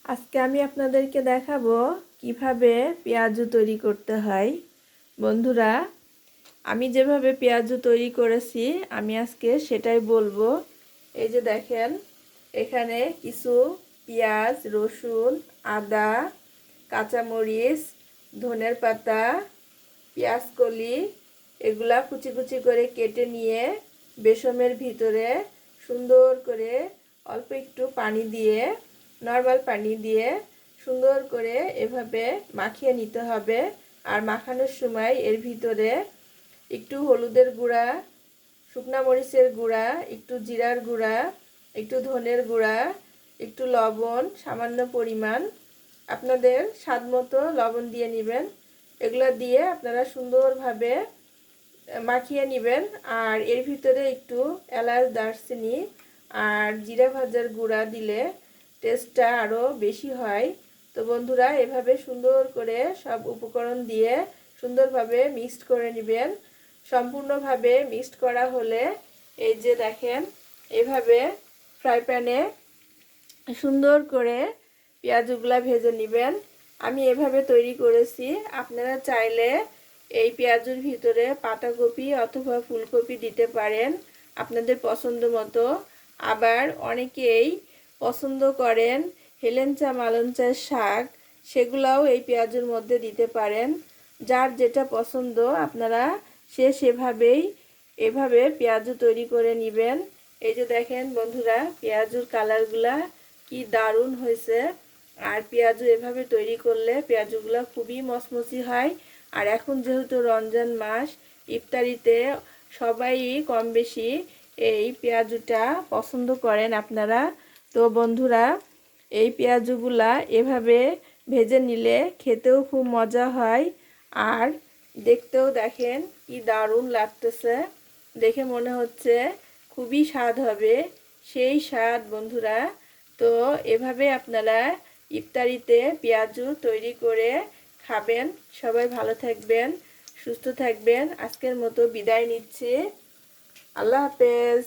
আজকে আমি আপনাদেরকে দেখাবো কিভাবে পেঁয়াজু তৈরি করতে হয়। বন্ধুরা, আমি যেভাবে পেঁয়াজু তৈরি করেছি আমি আজকে সেটাই বলবো। এই যে দেখেন, এখানে কিছু পেঁয়াজ, রসুন, আদা, কাঁচামরিচ, ধনের পাতা, পেঁয়াজ কলি এগুলা কুচি কুচি করে কেটে নিয়ে বেসমের ভিতরে সুন্দর করে অল্প একটু পানি দিয়ে, নর্মাল পানি দিয়ে সুন্দর করে এভাবে মাখিয়ে নিতে হবে। আর মাখানোর সময় এর ভিতরে একটু হলুদের গুঁড়া, শুকনা মরিচের গুঁড়া, একটু জিরার গুঁড়া, একটু ধনের গুঁড়া, একটু লবণ সামান্য পরিমাণ, আপনাদের স্বাদ মতো লবণ দিয়ে নেবেন। এগুলো দিয়ে আপনারা সুন্দরভাবে মাখিয়ে নেবেন। আর এর ভিতরে একটু এলাচ, দারচিনি আর জিরা ভাজার গুঁড়া দিলে টেস্টটা আরও বেশি হয়। তো বন্ধুরা, এভাবে সুন্দর করে সব উপকরণ দিয়ে সুন্দরভাবে মিক্সড করে নেবেন। সম্পূর্ণভাবে মিক্সড করা হলে এই যে দেখেন, এভাবে ফ্রাই প্যানে সুন্দর করে পেঁয়াজগুলা ভেজে নেবেন। আমি এভাবে তৈরি করেছি। আপনারা চাইলে এই পেঁয়াজের ভিতরে পাতাকপি অথবা ফুলকপি দিতে পারেন আপনাদের পছন্দ মতো। আবার অনেকেই পছন্দ করেন হেলেঞ্চা মালঞ্চার শাক, সেগুলাও এই পেঁয়াজের মধ্যে দিতে পারেন। যার যেটা পছন্দ আপনারা সেভাবেই এভাবে পেঁয়াজু তৈরি করে নেবেন। এই যে দেখেন বন্ধুরা, পেঁয়াজুর কালারগুলা কি দারুণ হয়েছে। আর পেঁয়াজু এভাবে তৈরি করলে পেঁয়াজুগুলো খুবই মচমচি হয়। আর এখন যেহেতু রমজান মাস, ইফতারিতে সবাই কম বেশি এই পেঁয়াজুটা পছন্দ করেন আপনারা। তো বন্ধুরা, এই পেঁয়াজুগুলা এভাবে ভেজে নিলে খেতেও খুব মজা হয়। আর দেখতেও দেখেন কি দারুণ লাগতেছে, দেখে মনে হচ্ছে খুবই স্বাদ হবে, সেই স্বাদ বন্ধুরা। তো এভাবে আপনারা ইফতারিতে পেঁয়াজু তৈরি করে খাবেন। সবাই ভালো থাকবেন, সুস্থ থাকবেন। আজকের মতো বিদায় নিচ্ছি। আল্লাহ হাফেজ।